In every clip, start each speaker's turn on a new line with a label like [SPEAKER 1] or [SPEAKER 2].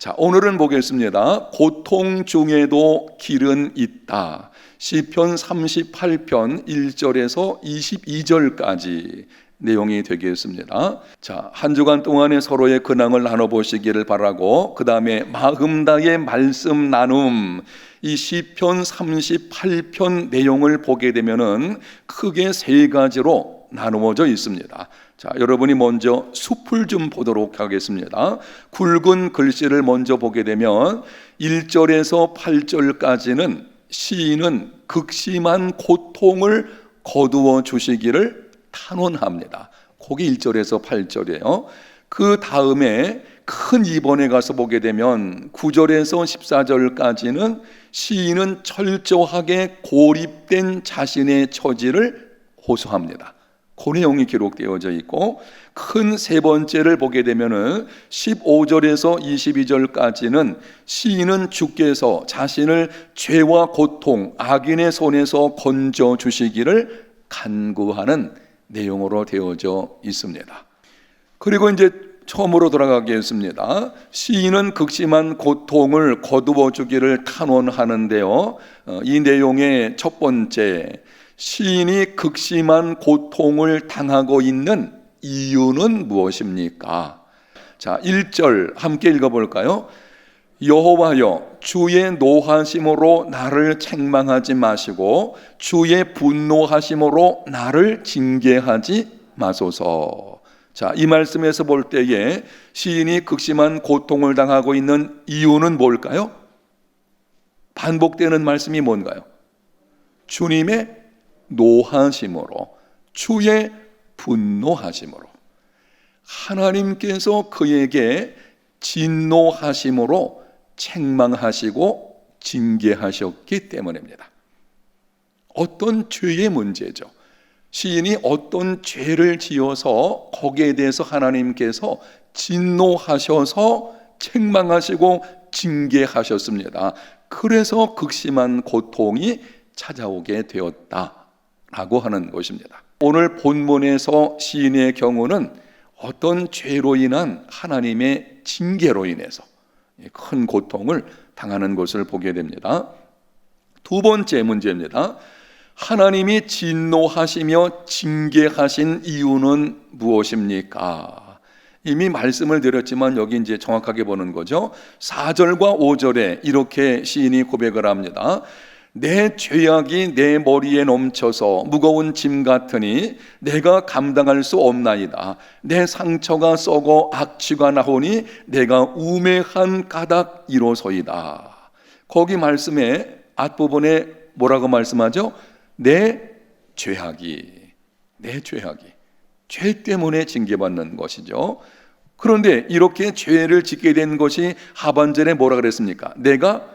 [SPEAKER 1] 자, 오늘은 보겠습니다. 고통 중에도 길은 있다. 시편 38편 1절에서 22절까지 내용이 되겠습니다. 자, 한 주간 동안에 서로의 근황을 나눠보시기를 바라고, 그 다음에 마음 다의 말씀 나눔, 이 시편 38편 내용을 보게 되면은 크게 세 가지로 나누어져 있습니다. 자, 여러분이 먼저 숲을 좀 보도록 하겠습니다. 굵은 글씨를 먼저 보게 되면 1절에서 8절까지는 시인은 극심한 고통을 거두어 주시기를 탄원합니다. 거기 1절에서 8절이에요. 그 다음에 큰 2번에 가서 보게 되면 9절에서 14절까지는 시인은 철저하게 고립된 자신의 처지를 호소합니다. 그 내용이 기록되어져 있고, 큰 세 번째를 보게 되면은 15절에서 22절까지는 시인은 주께서 자신을 죄와 고통, 악인의 손에서 건져 주시기를 간구하는 내용으로 되어져 있습니다. 그리고 이제 처음으로 돌아가겠습니다. 시인은 극심한 고통을 거두어 주기를 탄원하는데요, 이 내용의 첫 번째, 시인이 극심한 고통을 당하고 있는 이유는 무엇입니까? 자, 1절 함께 읽어볼까요? 여호와여, 주의 노하심으로 나를 책망하지 마시고 주의 분노하심으로 나를 징계하지 마소서. 자, 이 말씀에서 볼 때에 시인이 극심한 고통을 당하고 있는 이유는 뭘까요? 반복되는 말씀이 뭔가요? 주님의 노하심으로, 주의 분노하심으로, 하나님께서 그에게 진노하심으로 책망하시고 징계하셨기 때문입니다. 어떤 죄의 문제죠. 시인이 어떤 죄를 지어서 거기에 대해서 하나님께서 진노하셔서 책망하시고 징계하셨습니다. 그래서 극심한 고통이 찾아오게 되었다라고 하는 것입니다. 오늘 본문에서 시인의 경우는 어떤 죄로 인한 하나님의 징계로 인해서 큰 고통을 당하는 것을 보게 됩니다. 두 번째 문제입니다. 하나님이 진노하시며 징계하신 이유는 무엇입니까? 이미 말씀을 드렸지만 여기 이제 정확하게 보는 거죠. 4절과 5절에 이렇게 시인이 고백을 합니다. 내 죄악이 내 머리에 넘쳐서 무거운 짐 같으니 내가 감당할 수 없나이다. 내 상처가 썩어 악취가 나오니 내가 우매한 까닭이로소이다. 거기 말씀의 앞부분에 뭐라고 말씀하죠? 내 죄악이 죄 때문에 징계받는 것이죠. 그런데 이렇게 죄를 짓게 된 것이 하반절에 뭐라 그랬습니까? 내가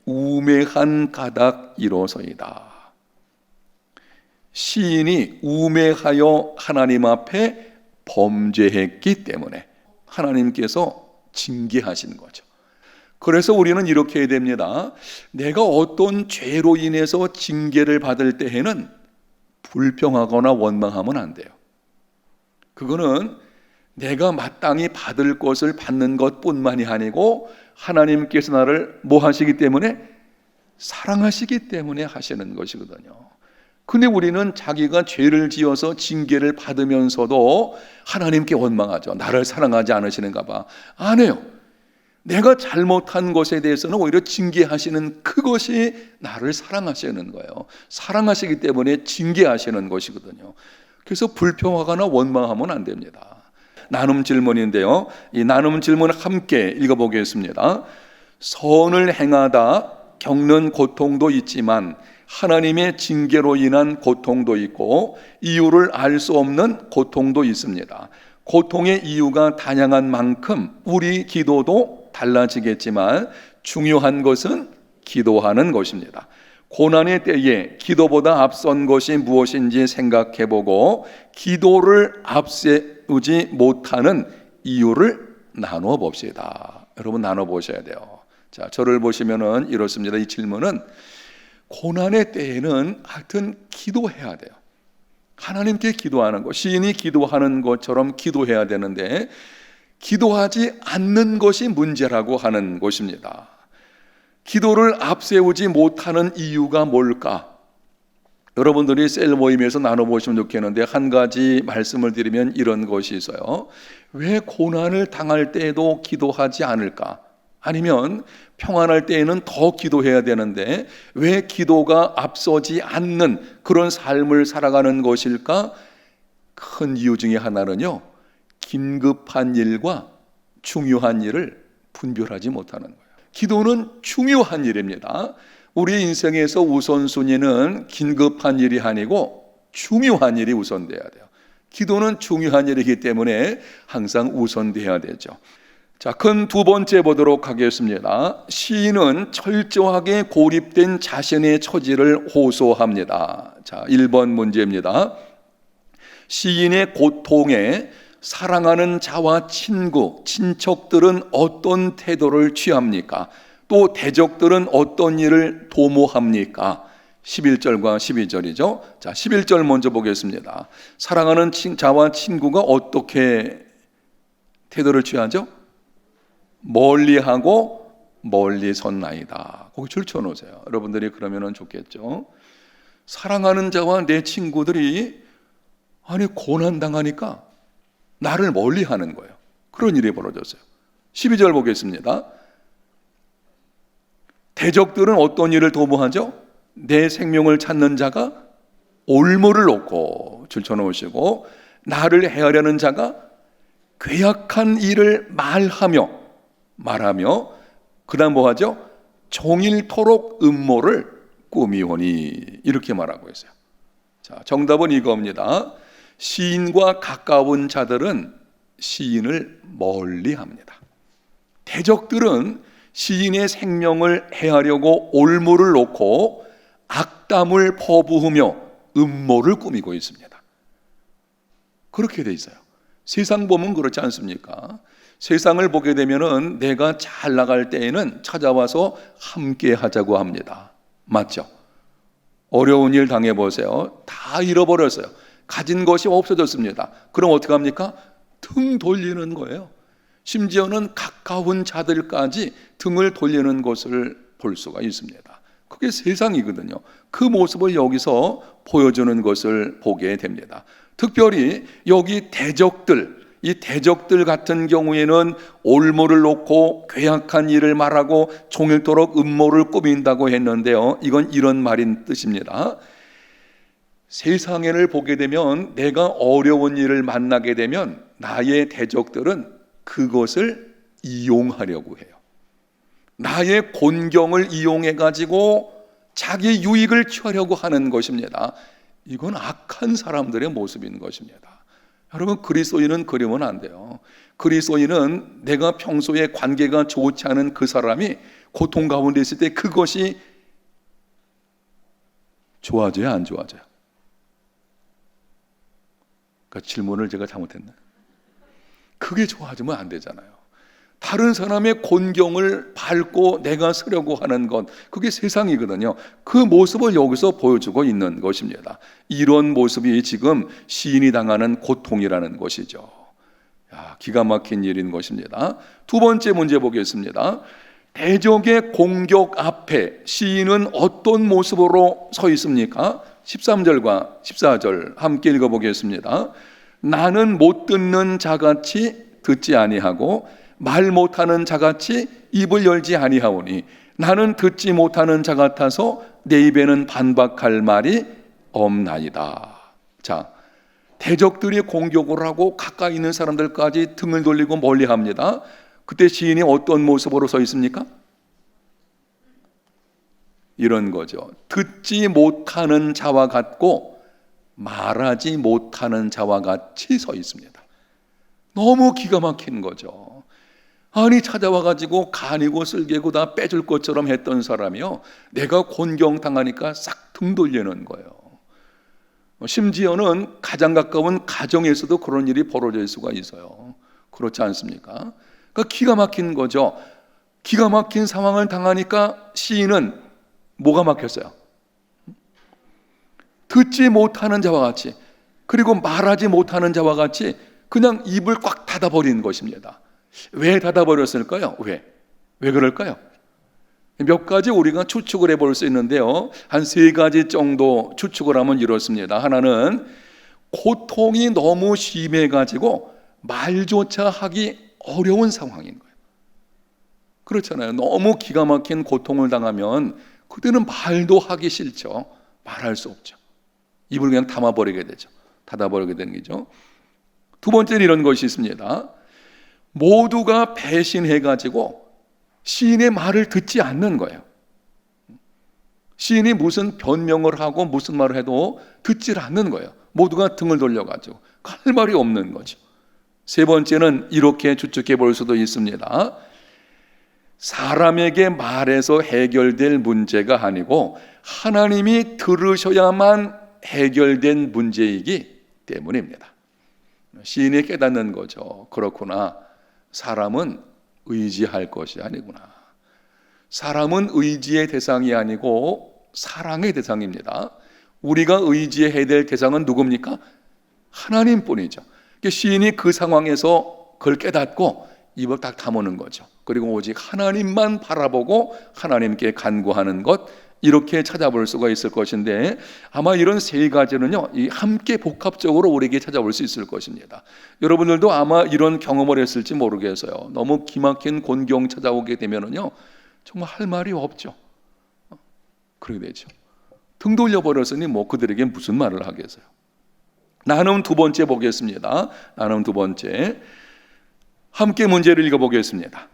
[SPEAKER 1] 우매한 까닭이로소이다. 시인이 우매하여 하나님 앞에 범죄했기 때문에 하나님께서 징계하신 거죠. 그래서 우리는 이렇게 해야 됩니다. 내가 어떤 죄로 인해서 징계를 받을 때에는 불평하거나 원망하면 안 돼요. 그거는 내가 마땅히 받을 것을 받는 것뿐만이 아니고 하나님께서 나를 뭐 하시기 때문에? 사랑하시기 때문에 하시는 것이거든요. 근데 우리는 자기가 죄를 지어서 징계를 받으면서도 하나님께 원망하죠. 나를 사랑하지 않으시는가 봐. 안 해요. 내가 잘못한 것에 대해서는 오히려 징계하시는 그것이 나를 사랑하시는 거예요. 사랑하시기 때문에 징계하시는 것이거든요. 그래서 불평하거나 원망하면 안 됩니다. 나눔 질문인데요, 이 나눔 질문 함께 읽어보겠습니다. 선을 행하다 겪는 고통도 있지만 하나님의 징계로 인한 고통도 있고 이유를 알 수 없는 고통도 있습니다. 고통의 이유가 다양한 만큼 우리 기도도 달라지겠지만 중요한 것은 기도하는 것입니다. 고난의 때에 기도보다 앞선 것이 무엇인지 생각해보고 기도를 앞세우지 못하는 이유를 나눠 봅시다. 여러분 나눠 보셔야 돼요. 자, 저를 보시면은 이렇습니다. 이 질문은 고난의 때에는 하여튼 기도해야 돼요. 하나님께 기도하는 것, 시인이 기도하는 것처럼 기도해야 되는데 기도하지 않는 것이 문제라고 하는 것입니다. 기도를 앞세우지 못하는 이유가 뭘까? 여러분들이 셀 모임에서 나눠보시면 좋겠는데 한 가지 말씀을 드리면 이런 것이 있어요. 왜 고난을 당할 때에도 기도하지 않을까? 아니면 평안할 때에는 더 기도해야 되는데 왜 기도가 앞서지 않는 그런 삶을 살아가는 것일까? 큰 이유 중에 하나는요, 긴급한 일과 중요한 일을 분별하지 못하는 거예요. 기도는 중요한 일입니다. 우리 인생에서 우선순위는 긴급한 일이 아니고 중요한 일이 우선돼야 돼요. 기도는 중요한 일이기 때문에 항상 우선돼야 되죠. 자, 큰 두 번째 보도록 하겠습니다. 시인은 철저하게 고립된 자신의 처지를 호소합니다. 자, 1번 문제입니다. 시인의 고통에 사랑하는 자와 친구, 친척들은 어떤 태도를 취합니까? 또 대적들은 어떤 일을 도모합니까? 11절과 12절이죠. 자, 11절 먼저 보겠습니다. 사랑하는 자와 친구가 어떻게 태도를 취하죠? 멀리하고 멀리 섰나이다. 거기 줄 쳐놓으세요. 여러분들이 그러면 좋겠죠. 사랑하는 자와 내 친구들이 고난당하니까 나를 멀리하는 거예요. 그런 일이 벌어졌어요. 12절 보겠습니다. 대적들은 어떤 일을 도모하죠? 내 생명을 찾는 자가 올무를 놓고 줄쳐놓으시고 나를 해하려는 자가 괴악한 일을 말하며 그 다음 뭐하죠? 종일토록 음모를 꾸미오니 이렇게 말하고 있어요. 자, 정답은 이겁니다. 시인과 가까운 자들은 시인을 멀리합니다. 대적들은 시인의 생명을 해하려고 올무를 놓고 악담을 퍼부으며 음모를 꾸미고 있습니다. 그렇게 돼 있어요. 세상 보면 그렇지 않습니까? 세상을 보게 되면은 내가 잘 나갈 때에는 찾아와서 함께 하자고 합니다. 맞죠? 어려운 일 당해보세요. 다 잃어버렸어요. 가진 것이 없어졌습니다. 그럼 어떻게 합니까? 등 돌리는 거예요. 심지어는 가까운 자들까지 등을 돌리는 것을 볼 수가 있습니다. 그게 세상이거든요. 그 모습을 여기서 보여주는 것을 보게 됩니다. 특별히 여기 이 대적들 같은 경우에는 올무를 놓고 괴악한 일을 말하고 종일토록 음모를 꾸민다고 했는데요. 이건 이런 말인 뜻입니다. 세상을 보게 되면 내가 어려운 일을 만나게 되면 나의 대적들은 그것을 이용하려고 해요. 나의 곤경을 이용해 가지고 자기 유익을 취하려고 하는 것입니다. 이건 악한 사람들의 모습인 것입니다. 여러분, 그리스도인은 그러면 안 돼요. 그리스도인은 내가 평소에 관계가 좋지 않은 그 사람이 고통 가운데 있을 때 그것이 좋아져요, 안 좋아져요? 그러니까 질문을 제가 잘못했나? 그게 좋아지면 안 되잖아요. 다른 사람의 곤경을 밟고 내가 서려고 하는 것, 그게 세상이거든요. 그 모습을 여기서 보여주고 있는 것입니다. 이런 모습이 지금 시인이 당하는 고통이라는 것이죠. 기가 막힌 일인 것입니다. 두 번째 문제 보겠습니다. 대적의 공격 앞에 시인은 어떤 모습으로 서 있습니까? 13절과 14절 함께 읽어보겠습니다. 나는 못 듣는 자같이 듣지 아니하고 말 못하는 자같이 입을 열지 아니하오니 나는 듣지 못하는 자 같아서 내 입에는 반박할 말이 없나이다. 자, 대적들이 공격을 하고 가까이 있는 사람들까지 등을 돌리고 멀리합니다. 그때 시인이 어떤 모습으로 서 있습니까? 이런 거죠. 듣지 못하는 자와 같고 말하지 못하는 자와 같이 서 있습니다. 너무 기가 막힌 거죠. 찾아와가지고 간이고 쓸개고 다 빼줄 것처럼 했던 사람이요, 내가 곤경당하니까 싹 등 돌리는 거예요. 심지어는 가장 가까운 가정에서도 그런 일이 벌어질 수가 있어요. 그렇지 않습니까? 그러니까 기가 막힌 거죠. 기가 막힌 상황을 당하니까 시인은 뭐가 막혔어요? 듣지 못하는 자와 같이, 그리고 말하지 못하는 자와 같이 그냥 입을 꽉 닫아버리는 것입니다. 왜 닫아버렸을까요? 왜 그럴까요? 몇 가지 우리가 추측을 해볼 수 있는데요. 한 3가지 정도 추측을 하면 이렇습니다. 하나는 고통이 너무 심해가지고 말조차 하기 어려운 상황인 거예요. 그렇잖아요. 너무 기가 막힌 고통을 당하면 그때는 말도 하기 싫죠. 말할 수 없죠. 입을 그냥 담아버리게 되죠. 닫아버리게 되는 거죠. 두 번째는 이런 것이 있습니다. 모두가 배신해가지고 시인의 말을 듣지 않는 거예요. 시인이 무슨 변명을 하고 무슨 말을 해도 듣질 않는 거예요. 모두가 등을 돌려가지고 할 말이 없는 거죠. 세 번째는 이렇게 추측해 볼 수도 있습니다. 사람에게 말해서 해결될 문제가 아니고 하나님이 들으셔야만 해결된 문제이기 때문입니다. 시인이 깨닫는 거죠. 그렇구나. 사람은 의지할 것이 아니구나. 사람은 의지의 대상이 아니고 사랑의 대상입니다. 우리가 의지해야 될 대상은 누굽니까? 하나님뿐이죠. 시인이 그 상황에서 그걸 깨닫고 입을 딱 다무는 거죠. 그리고 오직 하나님만 바라보고 하나님께 간구하는 것, 이렇게 찾아볼 수가 있을 것인데, 아마 이런 3가지는요 함께 복합적으로 우리에게 찾아볼 수 있을 것입니다. 여러분들도 아마 이런 경험을 했을지 모르겠어요. 너무 기막힌 곤경 찾아오게 되면은요 정말 할 말이 없죠. 그러게 되죠. 등 돌려버렸으니 뭐 그들에게 무슨 말을 하겠어요. 나눔 2번째 보겠습니다. 나눔 2번째, 함께 문제를 읽어보겠습니다.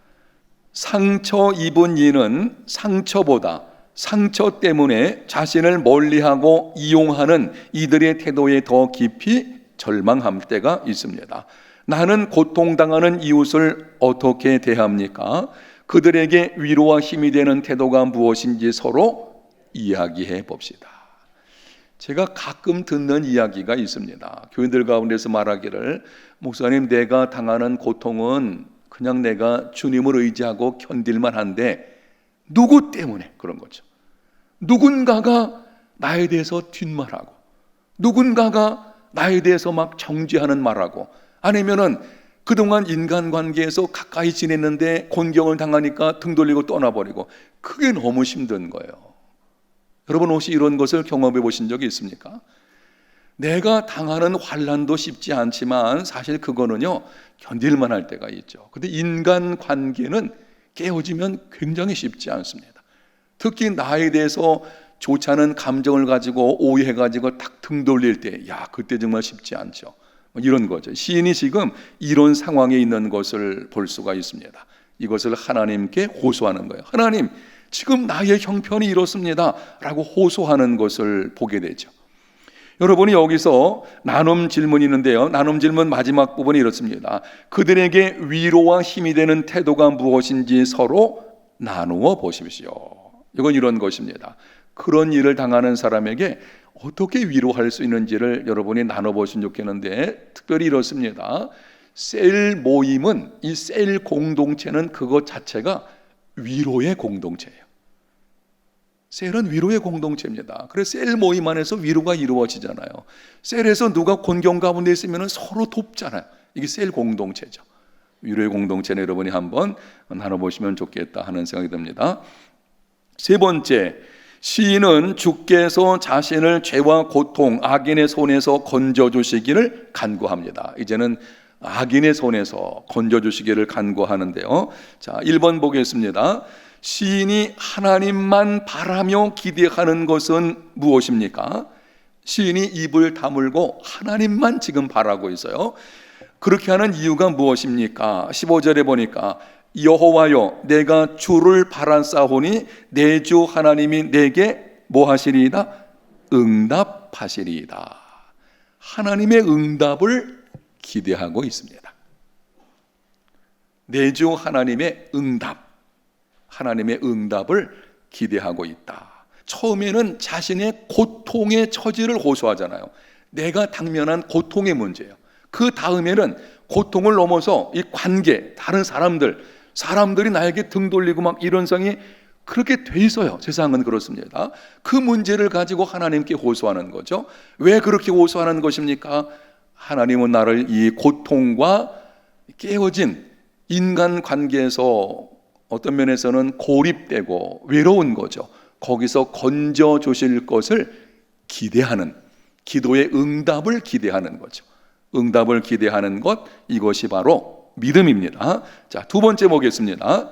[SPEAKER 1] 상처 입은 이는 상처보다 상처 때문에 자신을 멀리하고 이용하는 이들의 태도에 더 깊이 절망할 때가 있습니다. 나는 고통당하는 이웃을 어떻게 대합니까? 그들에게 위로와 힘이 되는 태도가 무엇인지 서로 이야기해 봅시다. 제가 가끔 듣는 이야기가 있습니다. 교인들 가운데서 말하기를, 목사님, 내가 당하는 고통은 그냥 내가 주님을 의지하고 견딜만 한데 누구 때문에 그런 거죠. 누군가가 나에 대해서 뒷말하고, 누군가가 나에 대해서 막 정죄하는 말하고, 아니면은 그동안 인간관계에서 가까이 지냈는데 곤경을 당하니까 등 돌리고 떠나버리고, 그게 너무 힘든 거예요. 여러분 혹시 이런 것을 경험해 보신 적이 있습니까? 내가 당하는 환난도 쉽지 않지만 사실 그거는요 견딜만 할 때가 있죠. 근데 인간관계는 깨어지면 굉장히 쉽지 않습니다. 특히 나에 대해서 좋지 않은 감정을 가지고 오해해가지고 딱 등 돌릴 때, 그때 정말 쉽지 않죠. 이런 거죠. 시인이 지금 이런 상황에 있는 것을 볼 수가 있습니다. 이것을 하나님께 호소하는 거예요. 하나님, 지금 나의 형편이 이렇습니다 라고 호소하는 것을 보게 되죠. 여러분이 여기서 나눔 질문이 있는데요, 나눔 질문 마지막 부분이 이렇습니다. 그들에게 위로와 힘이 되는 태도가 무엇인지 서로 나누어 보십시오. 이건 이런 것입니다. 그런 일을 당하는 사람에게 어떻게 위로할 수 있는지를 여러분이 나눠보시면 좋겠는데, 특별히 이렇습니다. 셀 모임은, 이 셀 공동체는 그것 자체가 위로의 공동체예요. 셀은 위로의 공동체입니다. 그래서 셀 모임 안에서 위로가 이루어지잖아요. 셀에서 누가 곤경 가운데 있으면 서로 돕잖아요. 이게 셀 공동체죠. 위로의 공동체는 여러분이 한번 나눠보시면 좋겠다 하는 생각이 듭니다. 3번째, 시인은 주께서 자신을 죄와 고통, 악인의 손에서 건져주시기를 간구합니다. 이제는 악인의 손에서 건져주시기를 간구하는데요. 자, 1번 보겠습니다. 시인이 하나님만 바라며 기대하는 것은 무엇입니까? 시인이 입을 다물고 하나님만 지금 바라고 있어요. 그렇게 하는 이유가 무엇입니까? 15절에 보니까, 여호와여, 내가 주를 바라사오니 내 주 하나님이 내게 뭐 하시리이다? 응답하시리이다. 하나님의 응답을 기대하고 있습니다. 내 주 하나님의 응답, 하나님의 응답을 기대하고 있다. 처음에는 자신의 고통의 처지를 호소하잖아요. 내가 당면한 고통의 문제예요. 그 다음에는 고통을 넘어서 이 관계, 다른 사람들이 나에게 등 돌리고 막 이런 상이 그렇게 돼 있어요. 세상은 그렇습니다. 그 문제를 가지고 하나님께 호소하는 거죠. 왜 그렇게 호소하는 것입니까? 하나님은 나를 이 고통과 깨어진 인간 관계에서 어떤 면에서는 고립되고 외로운 거죠. 거기서 건져 주실 것을 기대하는, 기도의 응답을 기대하는 거죠. 응답을 기대하는 것, 이것이 바로 믿음입니다. 자, 두 번째 보겠습니다.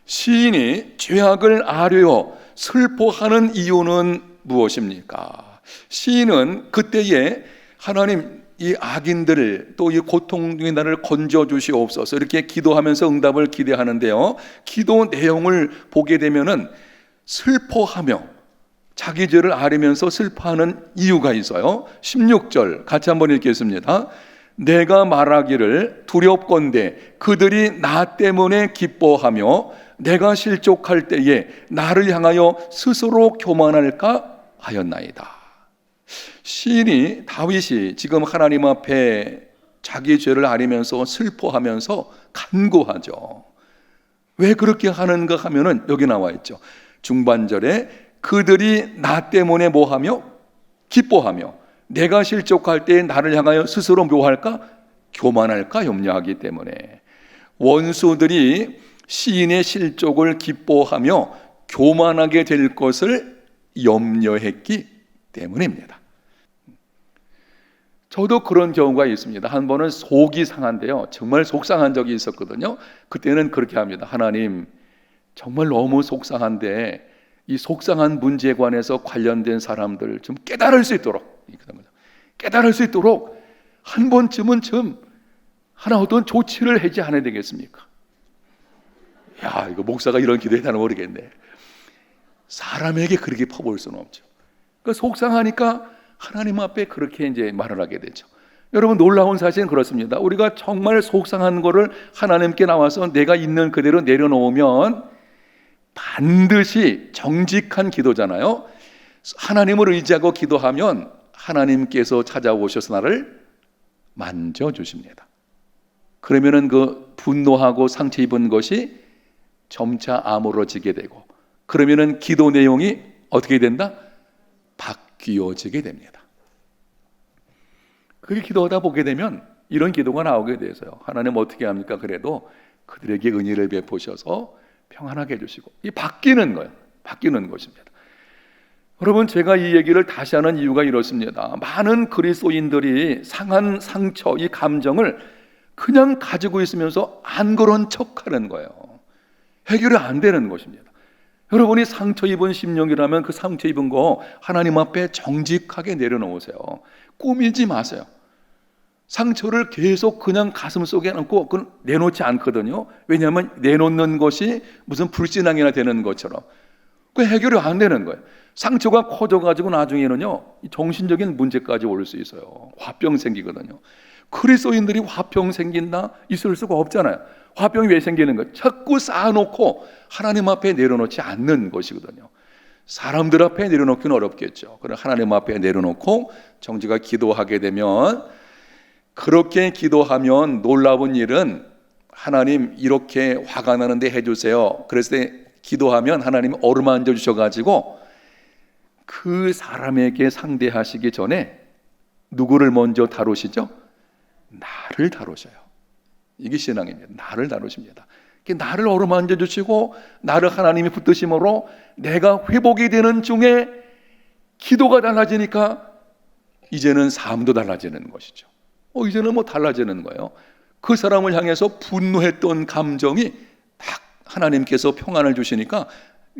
[SPEAKER 1] 시인이 죄악을 아뢰어 슬퍼하는 이유는 무엇입니까? 시인은 그때에 하나님, 이 악인들을, 또 이 고통 중에 나를 건져 주시옵소서 이렇게 기도하면서 응답을 기대하는데요, 기도 내용을 보게 되면은 슬퍼하며 자기 죄를 아뢰면서 슬퍼하는 이유가 있어요. 16절 같이 한번 읽겠습니다. 내가 말하기를 두렵건대 그들이 나 때문에 기뻐하며 내가 실족할 때에 나를 향하여 스스로 교만할까 하였나이다. 시인이, 다윗이 지금 하나님 앞에 자기 죄를 아뢰면서 슬퍼하면서 간구하죠. 왜 그렇게 하는가 하면은 여기 나와 있죠. 중반절에 그들이 나 때문에 뭐하며? 기뻐하며 내가 실족할 때 나를 향하여 스스로 묘할까? 교만할까? 염려하기 때문에 원수들이 시인의 실족을 기뻐하며 교만하게 될 것을 염려했기 때문입니다. 저도 그런 경우가 있습니다. 한 번은 속이 상한데요, 정말 속상한 적이 있었거든요. 그때는 그렇게 합니다. 하나님, 정말 너무 속상한데 이 속상한 문제에 관해서 관련된 사람들 좀 깨달을 수 있도록 한 번쯤은 좀 하나 어떤 조치를 하지 않아야 되겠습니까? 야, 이거 목사가 이런 기도했다는 모르겠네. 사람에게 그렇게 퍼부을 수는 없죠. 그러니까 속상하니까 하나님 앞에 그렇게 이제 말을 하게 되죠. 여러분, 놀라운 사실은 그렇습니다. 우리가 정말 속상한 거를 하나님께 나와서 내가 있는 그대로 내려놓으면 반드시 정직한 기도잖아요. 하나님을 의지하고 기도하면 하나님께서 찾아오셔서 나를 만져주십니다. 그러면은 그 분노하고 상처 입은 것이 점차 아물어지게 되고, 그러면은 기도 내용이 어떻게 된다? 바뀌어지게 됩니다. 그렇게 기도하다 보게 되면 이런 기도가 나오게 돼서요, 하나님 어떻게 합니까? 그래도 그들에게 은혜를 베푸셔서 평안하게 해주시고, 이 바뀌는 거예요. 바뀌는 것입니다. 여러분, 제가 이 얘기를 다시 하는 이유가 이렇습니다. 많은 그리스도인들이 상한 상처, 이 감정을 그냥 가지고 있으면서 안 그런 척하는 거예요. 해결이 안 되는 것입니다. 여러분이 상처 입은 심령이라면 그 상처 입은 거 하나님 앞에 정직하게 내려놓으세요. 꾸미지 마세요. 상처를 계속 그냥 가슴 속에 안고 내놓지 않거든요. 왜냐하면 내놓는 것이 무슨 불신앙이나 되는 것처럼 그 해결이 안 되는 거예요. 상처가 커져가지고 나중에는요, 정신적인 문제까지 올 수 있어요. 화병 생기거든요. 그리스도인들이 화병 생긴다? 있을 수가 없잖아요. 화병이 왜 생기는 거예요? 자꾸 쌓아놓고 하나님 앞에 내려놓지 않는 것이거든요. 사람들 앞에 내려놓기는 어렵겠죠. 그러나 하나님 앞에 내려놓고 정직하게 기도하게 되면, 그렇게 기도하면 놀라운 일은, 하나님 이렇게 화가 나는데 해주세요. 그래서 기도하면 하나님이 어루만져 주셔가지고 그 사람에게 상대하시기 전에 누구를 먼저 다루시죠? 나를 다루셔요. 이게 신앙입니다. 나를 다루십니다. 나를 어루만져 주시고 나를 하나님이 붙드심으로 내가 회복이 되는 중에 기도가 달라지니까 이제는 삶도 달라지는 것이죠. 이제는 뭐 달라지는 거예요. 그 사람을 향해서 분노했던 감정이 딱 하나님께서 평안을 주시니까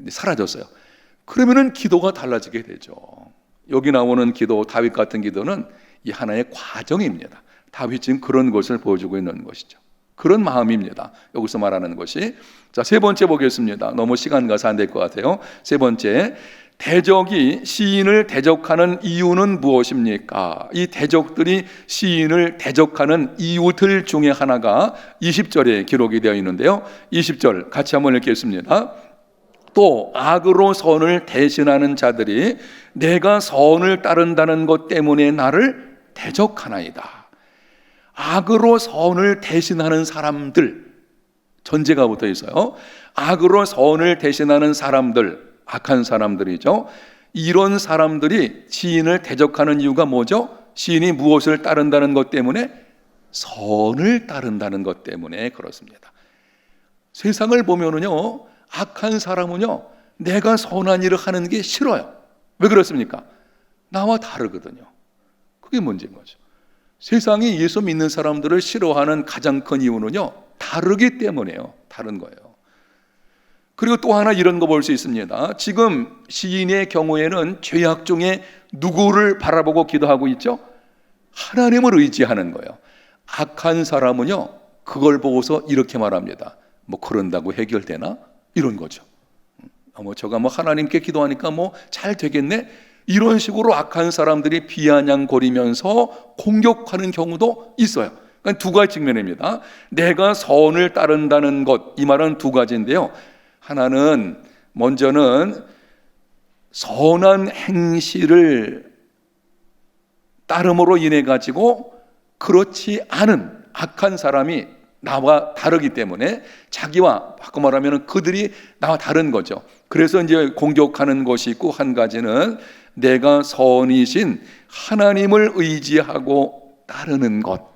[SPEAKER 1] 사라졌어요. 그러면은 기도가 달라지게 되죠. 여기 나오는 기도, 다윗 같은 기도는 이 하나의 과정입니다. 다윗이 지금 그런 것을 보여주고 있는 것이죠. 그런 마음입니다. 여기서 말하는 것이. 자, 세 번째 보겠습니다. 너무 시간 가서 안 될 것 같아요. 세 번째, 대적이 시인을 대적하는 이유는 무엇입니까? 이 대적들이 시인을 대적하는 이유들 중에 하나가 20절에 기록이 되어 있는데요, 20절 같이 한번 읽겠습니다. 또 악으로 선을 대신하는 자들이 내가 선을 따른다는 것 때문에 나를 대적하나이다. 악으로 선을 대신하는 사람들, 전제가 붙어 있어요. 악으로 선을 대신하는 사람들, 악한 사람들이죠. 이런 사람들이 시인을 대적하는 이유가 뭐죠? 시인이 무엇을 따른다는 것 때문에? 선을 따른다는 것 때문에 그렇습니다. 세상을 보면은요, 악한 사람은요, 내가 선한 일을 하는 게 싫어요. 왜 그렇습니까? 나와 다르거든요. 그게 문제인 거죠. 세상이 예수 믿는 사람들을 싫어하는 가장 큰 이유는요, 다르기 때문이에요. 다른 거예요. 그리고 또 하나 이런 거 볼 수 있습니다. 지금 시인의 경우에는 죄악 중에 누구를 바라보고 기도하고 있죠? 하나님을 의지하는 거예요. 악한 사람은요, 그걸 보고서 이렇게 말합니다. 뭐 그런다고 해결되나? 이런 거죠. 제가 하나님께 기도하니까 잘 되겠네? 이런 식으로 악한 사람들이 비아냥거리면서 공격하는 경우도 있어요. 그러니까 두 가지 측면입니다. 내가 선을 따른다는 것, 이 말은 두 가지인데요. 하나는 먼저는 선한 행실을 따름으로 인해 가지고 그렇지 않은 악한 사람이 나와 다르기 때문에 자기와 바꿔 말하면 그들이 나와 다른 거죠. 그래서 이제 공격하는 것이 있고, 한 가지는 내가 선이신 하나님을 의지하고 따르는 것,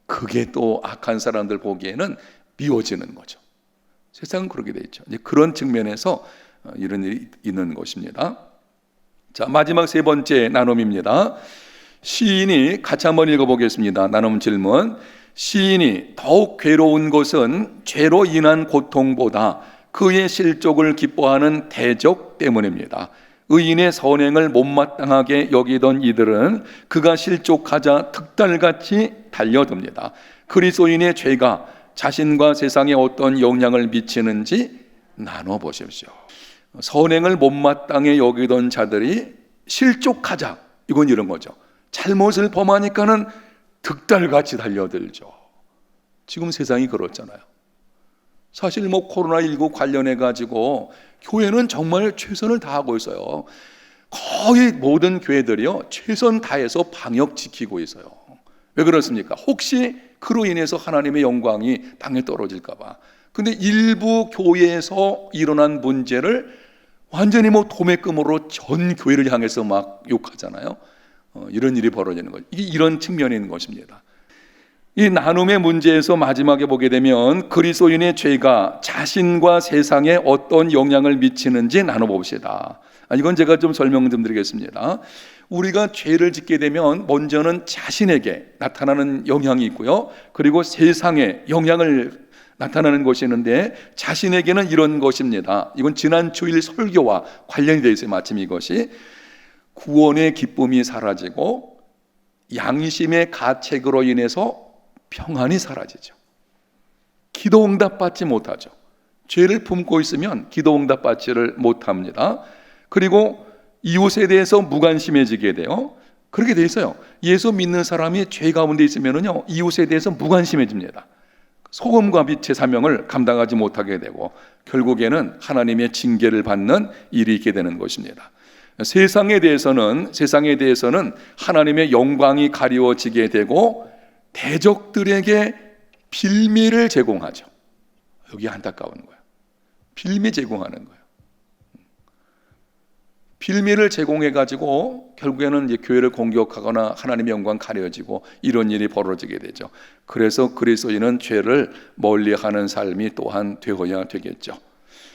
[SPEAKER 1] 그게 또 악한 사람들 보기에는 미워지는 거죠. 세상은 그렇게 돼 있죠. 이제 그런 측면에서 이런 일이 있는 것입니다. 자, 마지막 세 번째 나눔입니다. 시인이 같이 한번 읽어보겠습니다. 나눔 질문. 시인이 더욱 괴로운 것은 죄로 인한 고통보다 그의 실족을 기뻐하는 대적 때문입니다. 의인의 선행을 못마땅하게 여기던 이들은 그가 실족하자 득달같이 달려듭니다. 그리스도인의 죄가 자신과 세상에 어떤 영향을 미치는지 나눠보십시오. 선행을 못마땅해 여기던 자들이 실족하자, 이건 이런 거죠. 잘못을 범하니까는 득달같이 달려들죠. 지금 세상이 그렇잖아요. 사실 코로나19 관련해 가지고 교회는 정말 최선을 다하고 있어요. 거의 모든 교회들이요, 최선 다해서 방역 지키고 있어요. 왜 그렇습니까? 혹시 그로 인해서 하나님의 영광이 땅에 떨어질까 봐. 근데 일부 교회에서 일어난 문제를 완전히 도매금으로 전 교회를 향해서 막 욕하잖아요. 이런 일이 벌어지는 거죠. 이게 이런 측면이 있는 것입니다. 이 나눔의 문제에서 마지막에 보게 되면 그리스도인의 죄가 자신과 세상에 어떤 영향을 미치는지 나눠봅시다. 이건 제가 좀 설명 좀 드리겠습니다. 우리가 죄를 짓게 되면 먼저는 자신에게 나타나는 영향이 있고요, 그리고 세상에 영향을 나타나는 것이 있는데, 자신에게는 이런 것입니다. 이건 지난 주일 설교와 관련이 되어 있어요. 마침 이것이 구원의 기쁨이 사라지고 양심의 가책으로 인해서 평안이 사라지죠. 기도 응답 받지 못하죠. 죄를 품고 있으면 기도 응답 받지를 못합니다. 그리고 이웃에 대해서 무관심해지게 돼요. 그렇게 돼 있어요. 예수 믿는 사람이 죄 가운데 있으면은요, 이웃에 대해서 무관심해집니다. 소금과 빛의 사명을 감당하지 못하게 되고 결국에는 하나님의 징계를 받는 일이 있게 되는 것입니다. 세상에 대해서는 하나님의 영광이 가리워지게 되고 대적들에게 빌미를 제공하죠. 여기 안타까운 거예요. 빌미 제공하는 거예요. 빌미를 제공해가지고 결국에는 이제 교회를 공격하거나 하나님의 영광 가려지고 이런 일이 벌어지게 되죠. 그래서 그리스도인은 죄를 멀리하는 삶이 또한 되어야 되겠죠.